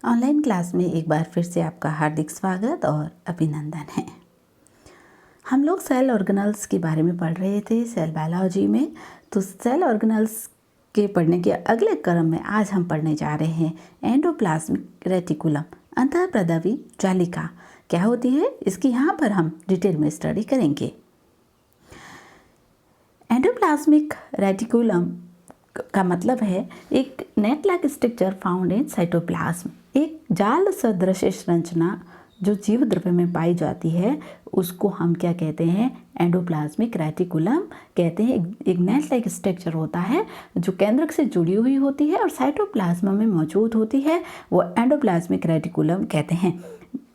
Online class में एक बार फिर से आपका हार्दिक स्वागत और अभिनंदन है। हम लोग सेल ऑर्गेनल्स के बारे में पढ़ रहे थे सेल बायोलॉजी में। तो सेल ऑर्गेनल्स के पढ़ने के अगले क्रम में आज हम पढ़ने जा रहे हैं एंडोप्लाज्मिक रेटिकुलम, अंतःप्रदवी जालिका क्या होती है, इसकी यहाँ पर हम डिटेल में स्टडी करेंगे। एंडोप्लाज्मिक रेटिकुलम का मतलब है एक net like structure found in cytoplasm, एक जाल सदृश संरचना जो जीव द्रव्य में पाई जाती है उसको हम क्या कहते हैं, एंडोप्लाज्मिक रेटिकुलम कहते हैं। एक नेट लाइक स्ट्रक्चर होता है जो केंद्रक से जुड़ी हुई होती है और साइटोप्लाज्म में मौजूद होती है, वो एंडोप्लाज्मिक रेटिकुलम कहते हैं।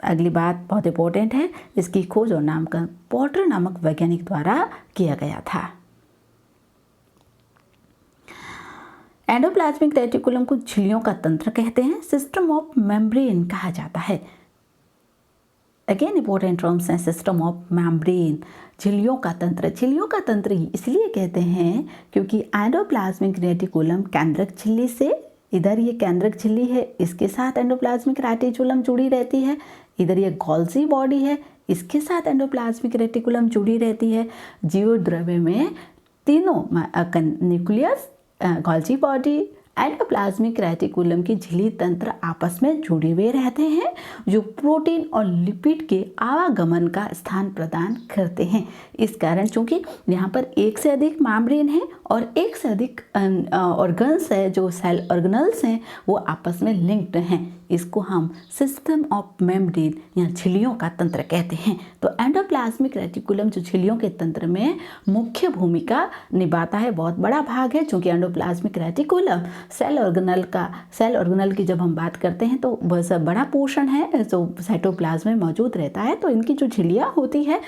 अगली बात बहुत इंपॉर्टेंट है, इसकी खोज और नामकरण पोर्टर नामक वैज्ञानिक द्वारा किया गया था। एंडोप्लाज्मिक रेटिकुलम को झिल्लियों का तंत्र कहते हैं, सिस्टम ऑफ मेम्ब्रेन कहा जाता है। अगेन इंपॉर्टेंट टर्म्स हैं, सिस्टम ऑफ मेम्ब्रेन, झिल्लियों का तंत्र। झिल्लियों का तंत्र इसलिए कहते हैं क्योंकि एंडोप्लाज्मिक रेटिकुलम केंद्रक झिल्ली से, इधर ये केंद्रक झिल्ली है, इसके साथ एंडोप्लाज्मिक रेटिकुलम जुड़ी रहती है। इधर ये गोल्जी बॉडी है, इसके साथ एंडोप्लाज्मिक रेटिकुलम जुड़ी रहती है। जीव द्रव्य में तीनों nucleus, Golgi body, endoplasmic reticulum की झिल्ली तंत्र आपस में जुड़े हुए रहते हैं जो प्रोटीन और लिपिड के आवागमन का स्थान प्रदान करते हैं। इस कारण चूंकि यहाँ पर एक से अधिक मेम्ब्रेन है और एक से अधिक ऑर्गन्स है, जो सेल ऑर्गेनल्स हैं वो आपस में लिंक्ड हैं, इसको हम सिस्टम ऑफ मेम्ब्रेन या झिल्लियों का तंत्र कहते हैं। तो एंडोप्लाज्मिक रेटिकुलम जो झिल्लियों के तंत्र में मुख्य भूमिका निभाता है, बहुत बड़ा भाग है। चूँकि एंडोप्लाज्मिक रेटिकुलम सेल ऑर्गेनल की जब हम बात करते हैं तो वह सब बड़ा पोर्शन है जो साइटोप्लाज्म में मौजूद रहता है। तो इनकी जो झिल्लियाँ होती है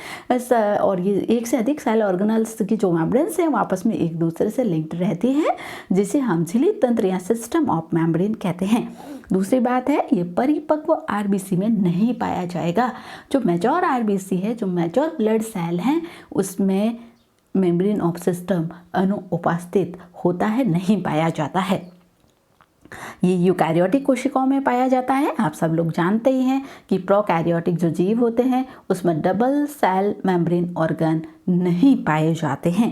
और ये एक से अधिक सेल ऑर्गेनल्स की जो मेम्ब्रेन्स हैं वो आपस में एक दूसरे से लिंक्ड रहती है, जिसे हम झिल्ली तंत्र या सिस्टम ऑफ मेम्ब्रेन कहते हैं। दूसरी बात है, ये परिपक्व आरबीसी में नहीं पाया जाएगा। जो मेजॉर आरबीसी है, जो मेजॉर ब्लड सेल हैं, उसमें मेम्ब्रेन ऑफ सिस्टम अनुपस्थित होता है, नहीं पाया जाता है। ये यूकैरियोटिक कोशिकाओं में पाया जाता है। आप सब लोग जानते ही हैं कि प्रोकैरियोटिक जो जीव होते हैं उसमें डबल सेल मेम्ब्रेन ऑर्गन नहीं पाए जाते हैं।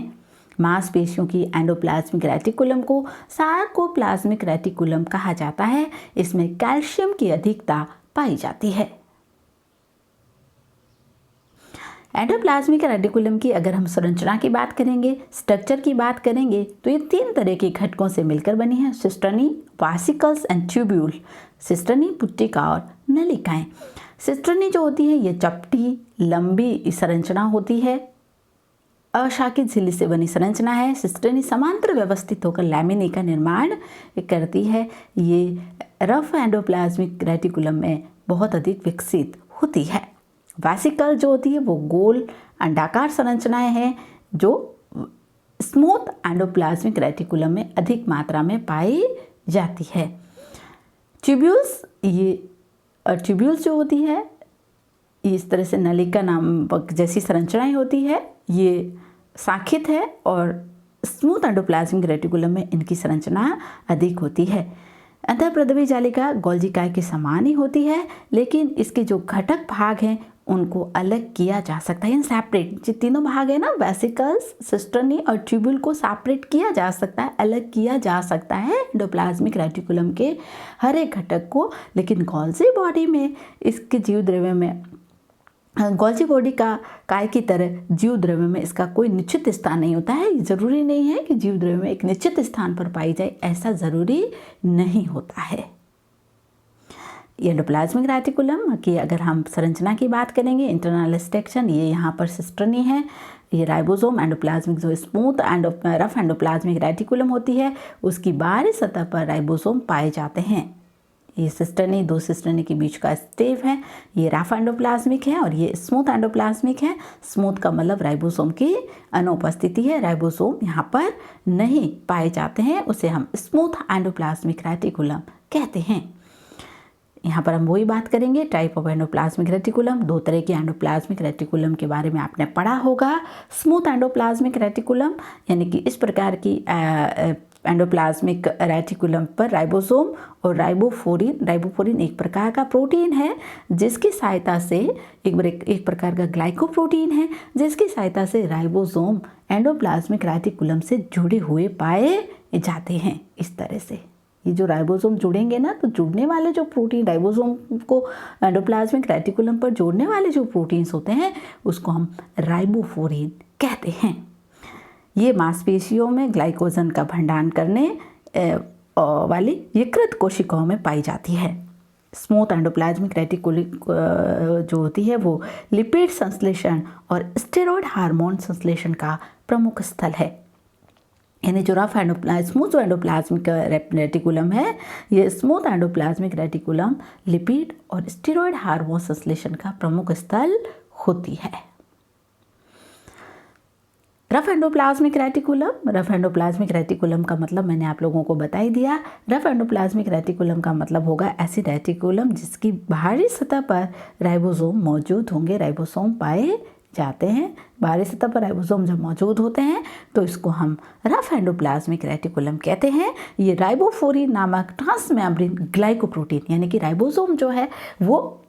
मांसपेशियों की एंडोप्लाज्मिक रेटिकुलम को सार्कोप्लाज्मिक रेटिकुलम कहा जाता है। इसमें कैल्शियम की अधिकता पाई जाती है। एंडोप्लाज्मिक रेटिकुलम की अगर हम संरचना की बात करेंगे, स्ट्रक्चर की बात करेंगे, तो ये 3 तरह के घटकों से मिलकर बनी है, सिस्टर्नी, वासिकल्स एंड ट्यूब्यूल। सिस्टर्नी, पुट्टिका और नलिकाएं। सिस्टर्नी जो होती है ये चपटी लंबी संरचना होती है, अशाखित झिल्ली से बनी संरचना है। सिस्टर्नी समांतर व्यवस्थित होकर लैमिनी का निर्माण करती है। ये रफ एंडोप्लाज्मिक रेटिकुलम में बहुत अधिक विकसित होती है। वेसिकल जो होती है वो गोल अंडाकार संरचनाएं हैं जो स्मूथ एंडोप्लाज्मिक रेटिकुलम में अधिक मात्रा में पाई जाती है। ट्यूब्यूल्स, ये ट्यूब्यूल्स जो होती है इस तरह से नलिका नामक जैसी संरचनाएं होती है, ये शाखित है और स्मूथ एंडोप्लाज्मिक रेटिकुलम में इनकी संरचना अधिक होती है। अंतःप्रदवी जालिका गोल्जी काय के समान ही होती है, लेकिन इसके जो घटक भाग हैं उनको अलग किया जा सकता है, सेपरेट। जो तीनों भाग है ना, वेसिकल्स, सिस्टर्नी और ट्यूब्यूल को सेपरेट किया जा सकता है, अलग किया जा सकता है एंडोप्लाज्मिक रेटिकुलम के हर एक घटक को। लेकिन गोल्जी बॉडी में, इसके जीव द्रव्य में, गोल्जी बॉडी का काय की तरह जीव द्रव्य में इसका कोई निश्चित स्थान नहीं होता है। जरूरी नहीं है कि जीव द्रव्य में एक निश्चित स्थान पर पाई जाए, ऐसा जरूरी नहीं होता है। एंडोप्लाज्मिक रेटिकुलम की अगर हम संरचना की बात करेंगे, इंटरनल स्ट्रक्चर, ये यहाँ पर सिस्टर्नी है, ये राइबोसोम, एंडोप्लाज्मिक जो स्मूथ रफ एंडोप्लाज्मिक रेटिकुलम होती है उसकी बाहरी सतह पर राइबोसोम पाए जाते हैं। ये सिस्टर्नी, 2 सिस्टर्नी के बीच का स्टेप है, ये रफ एंडोप्लाज्मिक है और ये स्मूथ एंडोप्लाज्मिक है। स्मूथ का मतलब राइबोसोम की अनुपस्थिति है, राइबोसोम यहाँ पर नहीं पाए जाते हैं, उसे हम स्मूथ एंडोप्लाज्मिक रेटिकुलम कहते हैं। यहाँ पर हम वही बात करेंगे, टाइप ऑफ एंडोप्लाज्मिक रेटिकुलम। 2 तरह के एंडोप्लाज्मिक रेटिकुलम के बारे में आपने पढ़ा होगा। स्मूथ एंडोप्लाज्मिक रेटिकुलम यानी कि इस प्रकार की एंडोप्लाज्मिक रेटिकुलम पर राइबोसोम और राइबोफोरिन एक प्रकार का प्रोटीन है जिसकी सहायता से एक प्रकार का ग्लाइकोप्रोटीन है जिसकी सहायता से राइबोसोम एंडोप्लाज्मिक रेटिकुलम से जुड़े हुए पाए जाते हैं। इस तरह से ये जो राइबोसोम जुड़ेंगे ना, तो जुड़ने वाले जो प्रोटीन, राइबोसोम को एंडोप्लाज्मिक रेटिकुलम पर जोड़ने वाले जो प्रोटीन्स होते हैं उसको हम राइबोफोरिन कहते हैं। ये मांसपेशियों में ग्लाइकोजन का भंडारण करने वाली यकृत कोशिकाओं में पाई जाती है। स्मूथ एंडोप्लाज्मिक रेटिकुलम जो होती है वो लिपिड संश्लेषण और स्टेरॉयड हार्मोन संश्लेषण का प्रमुख स्थल है। यानी जो स्मूथ एंडोप्लाज्मिक रेटिकुलम है, ये स्मूथ एंडोप्लाज्मिक रेटिकुलम लिपिड और स्टेरॉयड हार्मोन संश्लेषण का प्रमुख स्थल होती है। रफ एंडोप्लाज्मिक रेटिकुलम का मतलब मैंने आप लोगों को बता ही दिया। रफ एंडोप्लाज्मिक रेटिकुलम का मतलब होगा ऐसी रेटिकुलम जिसकी बाहरी सतह पर राइबोसोम मौजूद होंगे, राइबोसोम पाए जाते हैं। बाहरी सतह पर राइबोसोम जब मौजूद होते हैं तो इसको हम रफ एंडोप्लाज्मिक रेटिकुलम कहते हैं। ये राइबोफोरिन नामक ट्रांसमेम्ब्रेन ग्लाइकोप्रोटीन, यानी कि राइबोसोम जो है वो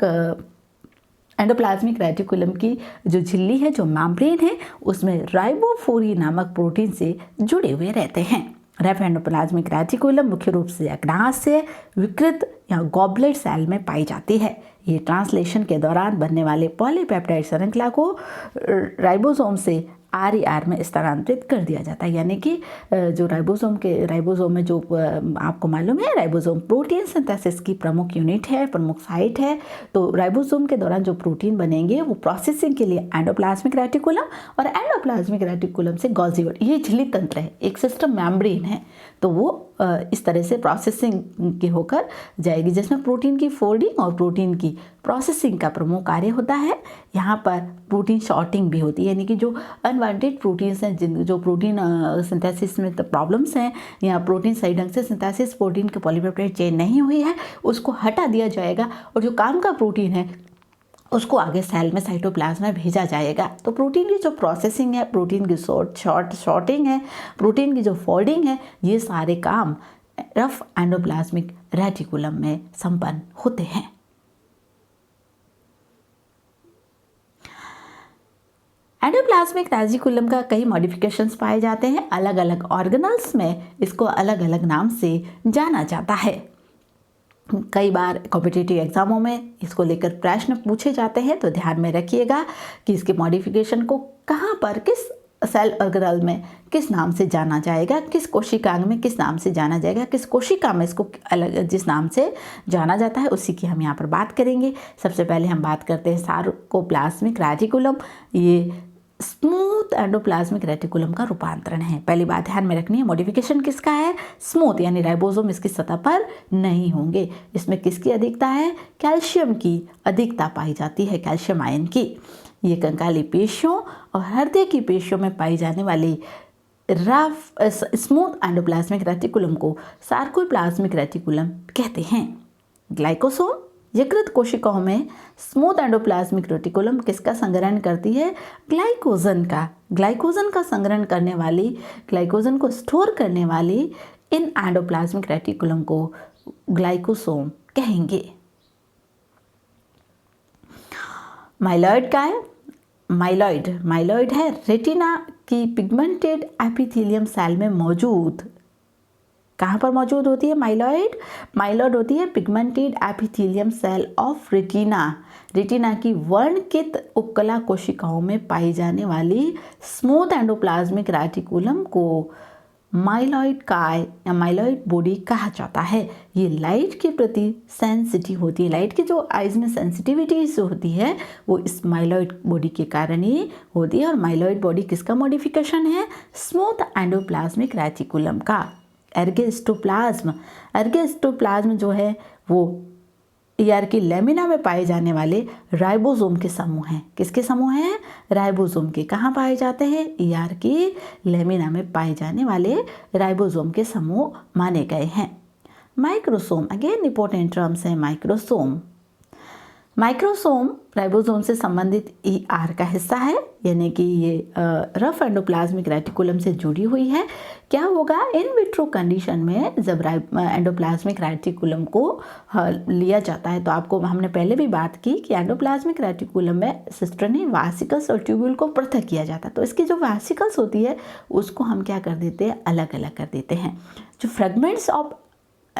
एंडोप्लाज्मिक रेटिकुलम की जो झिल्ली है, जो मेम्ब्रेन है, उसमें राइबोफोरिन नामक प्रोटीन से जुड़े हुए रहते हैं। रफ एंडोप्लाज्मिक रेटिकुलम मुख्य रूप से अग्नाशय, विकृत या गॉबलेट सेल में पाई जाती है। ये ट्रांसलेशन के दौरान बनने वाले पॉलीपेप्टाइड श्रृंखला को राइबोसोम से RER में स्थानांतरित कर दिया जाता है। यानी कि जो राइबोसोम में जो आपको मालूम है, राइबोसोम प्रोटीन सिंथेसिस की प्रमुख यूनिट है, प्रमुख साइट है। तो राइबोसोम के दौरान जो प्रोटीन बनेंगे वो प्रोसेसिंग के लिए एंडोप्लाज्मिक रेटिकुलम और एंडोप्लाज्मिक रेटिकुलम से गॉल्गी, ये झिल्ली तंत्र है, एक सिस्टम मेम्ब्रेन है, तो वो इस तरह से प्रोसेसिंग की होकर जाएगी, जिसमें प्रोटीन की फोल्डिंग और प्रोटीन की प्रोसेसिंग का प्रमुख कार्य होता है। यहाँ पर प्रोटीन शॉर्टिंग भी होती है, यानी कि जो अनवांटेड प्रोटीन्स हैं, जो प्रोटीन सिंथेसिस में प्रॉब्लम्स हैं या प्रोटीन सही ढंग से सिंथेसिस, प्रोटीन के पॉलीपेप्टाइड चेन नहीं हुई है, उसको हटा दिया जाएगा और जो काम का प्रोटीन है उसको आगे सेल में, साइटोप्लाज्म में भेजा जाएगा। तो प्रोटीन की जो प्रोसेसिंग है, प्रोटीन की शॉर्टिंग है, प्रोटीन की जो फोल्डिंग है, ये सारे काम रफ एंडोप्लाज्मिक रेटिकुलम में संपन्न होते हैं। एंडोप्लाज्मिक रेटिकुलम का कई मॉडिफिकेशंस पाए जाते हैं। अलग अलग ऑर्गेनल्स में इसको अलग अलग नाम से जाना जाता है। कई बार कॉम्पिटिटिव एग्जामों में इसको लेकर प्रश्न पूछे जाते हैं, तो ध्यान में रखिएगा कि इसके मॉडिफिकेशन को कहाँ पर, किस सेल ऑर्गेनल में किस नाम से जाना जाएगा, किस कोशिकांग में किस नाम से जाना जाएगा, किस कोशिका में इसको अलग जिस नाम से जाना जाता है उसी की हम यहाँ पर बात करेंगे। सबसे पहले हम बात करते हैं सार्कोप्लाज्मिक रेटिकुलम। ये स्मूथ एंडोप्लाज्मिक रेटिकुलम का रूपांतरण है। पहली बात ध्यान में रखनी है, मॉडिफिकेशन किसका है? स्मूथ, यानी राइबोसोम इसकी सतह पर नहीं होंगे। इसमें किसकी अधिकता है? कैल्शियम की अधिकता पाई जाती है, कैल्शियम आयन की। ये कंकाली पेशियों और हृदय की पेशियों में पाई जाने वाली स्मूथ एंडोप्लाज्मिक रेटिकुलम को सार्कोप्लाज्मिक रेटिकुलम कहते हैं। ग्लाइकोसोम यकृत कोशिकाओं में स्मूथ एंडोप्लाज्मिक रेटिकुलम किसका संग्रहण करती है? ग्लाइकोजन का संग्रहण करने वाली, ग्लाइकोजन को स्टोर करने वाली इन एंडोप्लाज्मिक रेटिकुलम को ग्लाइकोसोम कहेंगे। माइलॉइड का है? माइलॉइड है रेटिना की पिगमेंटेड एपिथेलियम सेल में मौजूद। कहाँ पर मौजूद होती है माइलॉइड होती है pigmented epithelium cell of retina की वर्णकित उपकला कोशिकाओं में पाई जाने वाली स्मूथ एंडोप्लाज्मिक रेटिकुलम को माइलॉइड काय या माइलॉइड बॉडी कहा जाता है। ये लाइट के प्रति सेंसिटिव होती है। लाइट की जो आइज में सेंसिटिविटी जो होती है वो इस माइलॉइड बॉडी के कारण ही होती है। और माइलॉइड बॉडी किसका मॉडिफिकेशन है? स्मूथ एंडोप्लाज्मिक रेटिकुलम का। एर्गोस्टोप्लाज्म जो है वो ER की लेमिना में पाए जाने वाले राइबोसोम के समूह हैं। किसके समूह हैं? राइबोसोम के। कहाँ पाए जाते हैं? ER की लेमिना में पाए जाने वाले राइबोसोम के समूह माने गए हैं। माइक्रोसोम, अगेन इंपॉर्टेंट टर्म्स है माइक्रोसोम। माइक्रोसोम राइबोसोम से संबंधित ER का हिस्सा है, यानी कि ये रफ एंडोप्लाज्मिक रेटिकुलम से जुड़ी हुई है। क्या होगा इन विट्रो कंडीशन में जब एंडोप्लाज्मिक रेटिकुलम को लिया जाता है, तो आपको हमने पहले भी बात की कि एंडोप्लाज्मिक रेटिकुलम में सिस्टर्नी वासिकल्स और ट्यूब्यूल को पृथक किया जाता है। तो इसकी जो वासिकल्स होती है उसको हम क्या कर देते हैं, अलग अलग कर देते हैं। जो फ्रेगमेंट्स ऑफ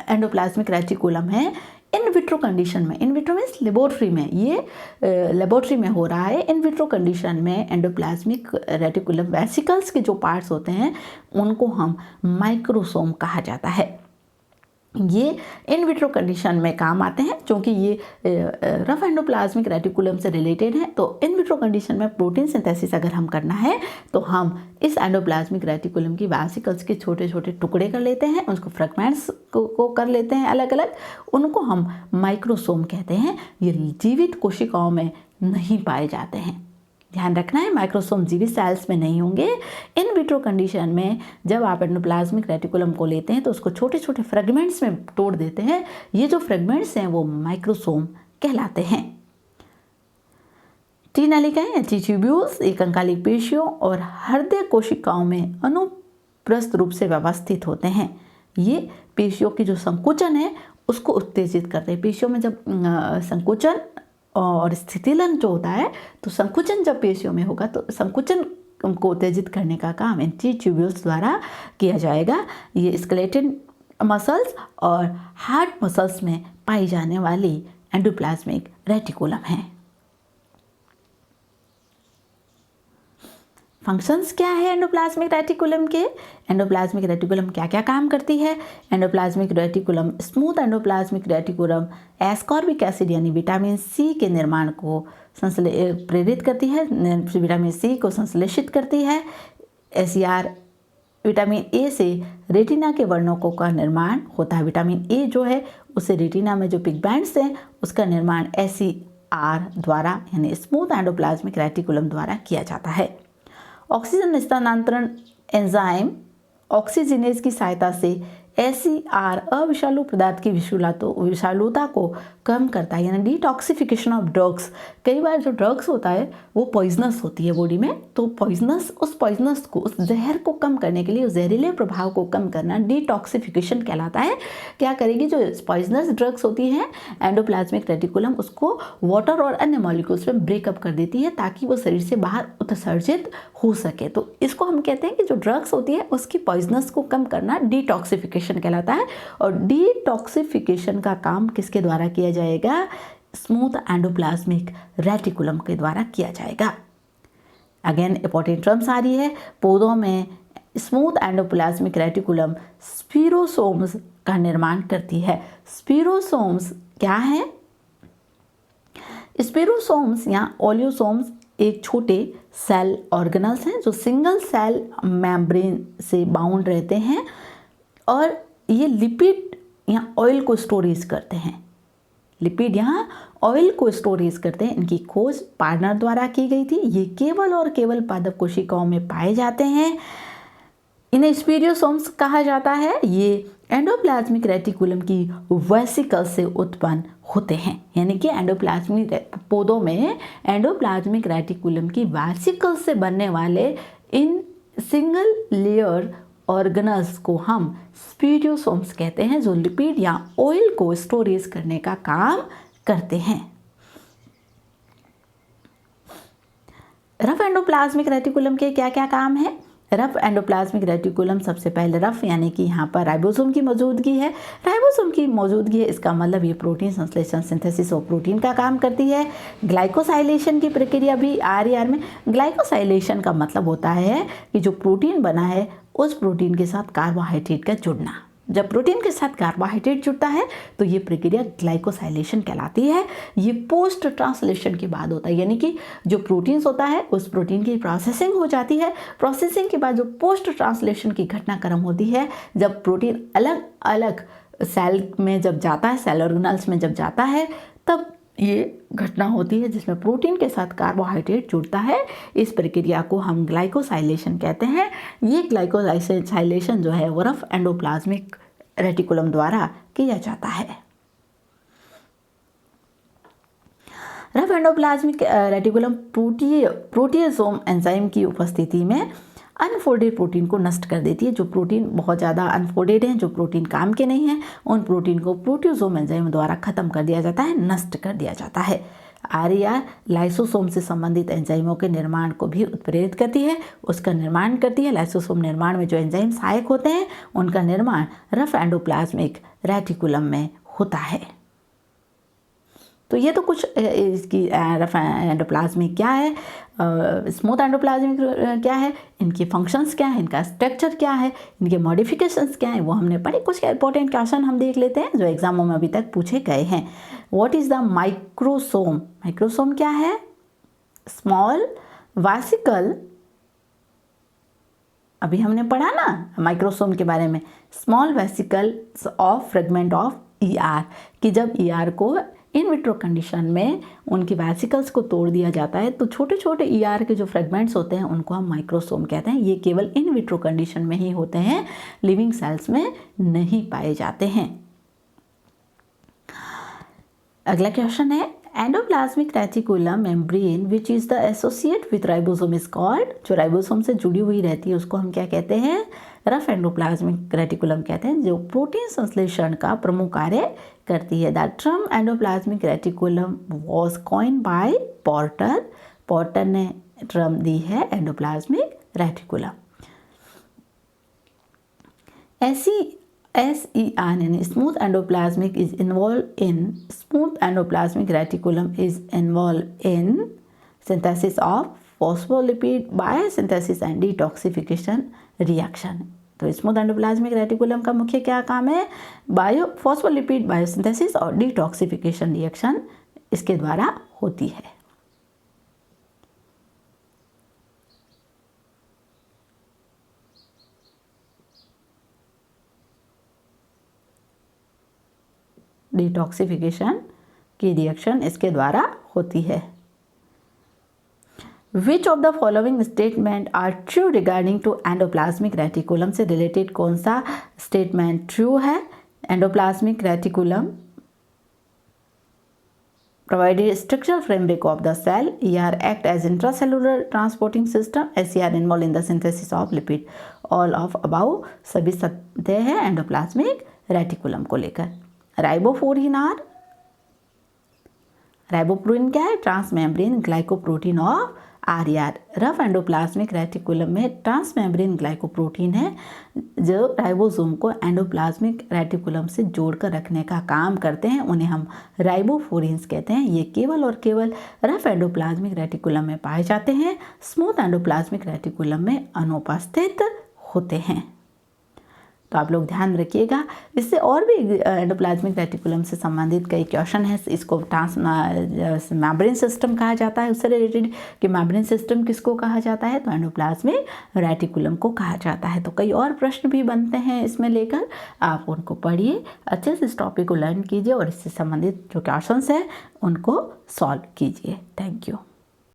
एंडोप्लाज्मिक रेटिकुलम है इन विट्रो कंडीशन में, इन विट्रो मीन्स लेबोरेटरी में, ये लेबोरेटरी में हो रहा है। इन विट्रो कंडीशन में एंडोप्लाज्मिक रेटिकुलम वेसिकल्स के जो पार्ट्स होते हैं उनको हम माइक्रोसोम कहा जाता है। ये इन विट्रो कंडीशन में काम आते हैं क्योंकि ये रफ एंडोप्लाज्मिक रेटिकुलम से रिलेटेड है। तो इन विट्रो कंडीशन में प्रोटीन सिंथेसिस अगर हम करना है तो हम इस एंडोप्लाज्मिक रेटिकुलम की वेसिकल्स के छोटे छोटे टुकड़े कर लेते हैं, उसको फ्रेगमेंट्स को कर लेते हैं अलग अलग, उनको हम माइक्रोसोम कहते हैं। ये जीवित कोशिकाओं में नहीं पाए जाते हैं, ध्यान रखना है, माइक्रोसोम जीवित सेल्स में नहीं होंगे। इन विट्रो कंडीशन में जब आप एंडोप्लाज्मिक रेटिकुलम को लेते हैं तो उसको छोटे छोटे फ्रेगमेंट्स में तोड़ देते हैं। ये जो फ्रेगमेंट्स हैं वो माइक्रोसोम कहलाते हैं। टी नलिकाएं या टी ट्यूब्यूल्स एक कंकाली पेशियों और हृदय कोशिकाओं में अनुप्रस्थ रूप से व्यवस्थित होते हैं। ये पेशियों की जो संकुचन है उसको उत्तेजित करते हैं। पेशियों में जब संकुचन और स्थितिलन जो होता है, तो संकुचन जब पेशियों में होगा तो संकुचन को उत्तेजित करने का काम इन टी ट्यूब्यूल्स द्वारा किया जाएगा। ये स्केलेटन मसल्स और हार्ट मसल्स में पाई जाने वाली एंडोप्लाज्मिक रेटिकुलम है। फंक्शंस क्या है एंडोप्लाज्मिक रेटिकुलम के? एंडोप्लाज्मिक रेटिकुलम क्या क्या काम करती है? Endoplasmic reticulum smooth endoplasmic reticulum ascorbic acid यानी विटामिन सी के निर्माण को प्रेरित करती है, विटामिन सी को संश्लेषित करती है। SCR विटामिन ए से रेटिना के वर्णकों का निर्माण होता है। विटामिन ए जो है उससे रेटिना में जो पिगमेंट्स हैं उसका निर्माण SCR द्वारा यानी स्मूथ एंडोप्लाज्मिक रेटिकुलम द्वारा किया जाता है। ऑक्सीजन स्थानांतरण एंजाइम ऑक्सीजिनेज की सहायता से SCR अविषालु पदार्थ की विषालुता को कम करता है, यानी डिटॉक्सिफिकेशन ऑफ ड्रग्स। कई बार जो ड्रग्स होता है वो पॉइजनस होती है बॉडी में, तो उस पॉइजनस को, उस जहर को कम करने के लिए, उस जहरीले प्रभाव को कम करना डिटॉक्सिफिकेशन कहलाता है। क्या करेगी, जो पॉइजनस ड्रग्स होती हैं एंडोप्लाज्मिक रेटिकुलम उसको वाटर और अन्य मॉलिक्यूल्स में ब्रेकअप कर देती है ताकि वो शरीर से बाहर उत्सर्जित हो सके। तो इसको हम कहते हैं कि जो ड्रग्स होती है उसकी पॉइजनस को कम करना डिटॉक्सिफिकेशन कहलाता है। और डिटॉक्सिफिकेशन का काम किसके द्वारा किया जाएगा? स्मूथ एंडोप्लाज्मिक रेटिकुलम के द्वारा किया जाएगा। अगेन इंपॉर्टेंट टर्म्स आ रही है। पौधों में स्मूथ एंडोप्लाज्मिक रेटिकुलम स्पिरोसोम्स का निर्माण करती है। स्पिरोसोम्स क्या है? स्पिरोसोम्स या ओलियोसोम्स एक छोटे सेल ऑर्गेनल्स हैं जो सिंगल सेल मेम्ब्रेन से बाउंड रहते हैं और ये लिपिड या ऑयल को स्टोरेज करते हैं। लिपिड यहाँ ऑयल को स्टोरेज करते हैं। इनकी खोज पार्टनर द्वारा की गई थी। ये केवल और केवल पादप कोशिकाओं में पाए जाते हैं। इन्हें स्पिरोसोम्स कहा जाता है। ये एंडोप्लाज्मिक रेटिकुलम की वेसिकल से उत्पन्न होते हैं, यानी कि एंडोप्लाज्मिक पौधों में एंडोप्लाज्मिक रेटिकुलम की वेसिकल से बनने वाले इन सिंगल लेयर ऑर्गेनल्स को हम स्पिरोसोम्स कहते हैं, जो लिपिड या ऑयल को स्टोरेज करने का काम करते हैं। रफ एंडोप्लाज्मिक रेटिकुलम के क्या क्या काम है? रफ एंडोप्लाज्मिक रेटिकुलम सबसे पहले रफ यानी कि यहाँ पर राइबोसोम की मौजूदगी है। राइबोसोम की मौजूदगी है, इसका मतलब ये प्रोटीन संश्लेषण सिंथेसिस ऑफ प्रोटीन का काम करती है। ग्लाइकोसाइलेशन की प्रक्रिया भी RER में। ग्लाइकोसाइलेशन का मतलब होता है कि जो प्रोटीन बना है उस प्रोटीन के साथ कार्बोहाइड्रेट का जुड़ना। जब प्रोटीन के साथ कार्बोहाइड्रेट जुड़ता है तो ये प्रक्रिया ग्लाइकोसाइलेशन कहलाती है। ये पोस्ट ट्रांसलेशन के बाद होता है, यानी कि जो प्रोटीन्स होता है उस प्रोटीन की प्रोसेसिंग हो जाती है। प्रोसेसिंग के बाद जो पोस्ट ट्रांसलेशन की घटनाक्रम होती है, जब प्रोटीन अलग अलग सेल में जब जाता है, सेल ऑर्गेनल्स में जब जाता है, तब ये घटना होती है जिसमें प्रोटीन के साथ कार्बोहाइड्रेट जुड़ता है। इस प्रक्रिया को हम ग्लाइकोसाइलेशन कहते हैं। ये ग्लाइकोसाइलेशन जो है वो रफ एंडोप्लाज्मिक रेटिकुलम द्वारा किया जाता है। रफ एंडोप्लाज्मिक रेटिकुलम प्रोटियोसोम एंजाइम की उपस्थिति में अनफोल्डेड प्रोटीन को नष्ट कर देती है। जो प्रोटीन बहुत ज़्यादा अनफोल्डेड हैं, जो प्रोटीन काम के नहीं हैं, उन प्रोटीन को प्रोटियोसोम एंजाइम द्वारा खत्म कर दिया जाता है, नष्ट कर दिया जाता है। आरईआर लाइसोसोम से संबंधित एंजाइमों के निर्माण को भी उत्प्रेरित करती है, उसका निर्माण करती है। लाइसोसोम निर्माण में जो एंजाइम सहायक होते हैं, उनका निर्माण रफ एंडोप्लाज्मिक रेटिकुलम में होता है। तो ये तो कुछ इसकी रफ एंडोप्लाज्मिक क्या है, स्मूथ एंडोप्लाज्मिक क्या है, इनके फंक्शंस क्या है, इनका स्ट्रक्चर क्या है, इनके मॉडिफिकेशंस क्या है, वो हमने पढ़े। कुछ इंपॉर्टेंट क्वेश्चन हम देख लेते हैं जो एग्जामों में अभी तक पूछे गए हैं। What is the microsome? Microsome क्या है? स्मॉल वेसिकल, अभी हमने पढ़ा ना माइक्रोसोम के बारे में, small vesicles of fragment of ER, कि जब ईआर को इन विट्रो कंडीशन में उनकी वेसिकल्स को तोड़ दिया जाता है तो छोटे छोटे ईआर के जो फ्रेगमेंट्स होते हैं उनको हम माइक्रोसोम कहते हैं। ये केवल इन विट्रो कंडीशन में ही होते हैं, लिविंग सेल्स में नहीं पाए जाते हैं। अगला क्वेश्चन है endoplasmic reticulum membrane which is the associate with ribosome is called. जो राइबोसोम से जुड़ी हुई रहती है उसको हम क्या कहते हैं? रफ एंडोप्लाज्मिक रेटिकुलम कहते हैं, जो प्रोटीन संश्लेषण का प्रमुख कार्य करती है। The term endoplasmic reticulum was coined bye porter. Porter ने टर्म दी है एंडोप्लाज्मिक रेटिकुलम। SER यानी smooth endoplasmic is involve in, smooth endoplasmic reticulum is involve in synthesis of phospholipid biosynthesis and detoxification reaction. तो smooth endoplasmic reticulum का मुख्य क्या काम है? Phospholipid biosynthesis और डिटॉक्सिफिकेशन रिएक्शन इसके द्वारा होती है। डिटॉक्सिफिकेशन की रिएक्शन इसके द्वारा होती है। Which of the following statement are true regarding to endoplasmic reticulum से रिलेटेड कौन सा स्टेटमेंट ट्रू है? Endoplasmic reticulum provided structural framework of the cell, ER act as intracellular transporting system, SER involved in the synthesis of lipid। all of above सभी सत्य है endoplasmic reticulum को लेकर। राइबोफ्लोरिन are, राइबोफ्लोरिन क्या है? Transmembrane glycoprotein of RER. Rough endoplasmic reticulum में transmembrane glycoprotein है जो राइबोसोम को एंडोप्लाज्मिक रेटिकुलम से जोड़कर रखने का काम करते हैं, उन्हें हम राइबोफ्लोरिन्स कहते हैं। ये केवल और केवल रफ एंडोप्लाज्मिक रेटिकुलम में पाए जाते हैं, स्मूथ एंडोप्लाज्मिक रेटिकुलम में अनुपस्थित होते हैं। तो आप लोग ध्यान रखिएगा। इससे और भी एंडोप्लाज्मिक रेटिकुलम से संबंधित कई क्वेश्चन हैं। इसको मेम्ब्रेन सिस्टम कहा जाता है, उससे रिलेटेड कि मेम्ब्रेन सिस्टम किसको कहा जाता है? तो एंडोप्लाज्मिक रेटिकुलम को कहा जाता है। तो कई और प्रश्न भी बनते हैं इसमें लेकर, आप उनको पढ़िए, अच्छे से इस टॉपिक को लर्न कीजिए और इससे संबंधित जो क्वेश्चन हैं उनको सॉल्व कीजिए। Thank you.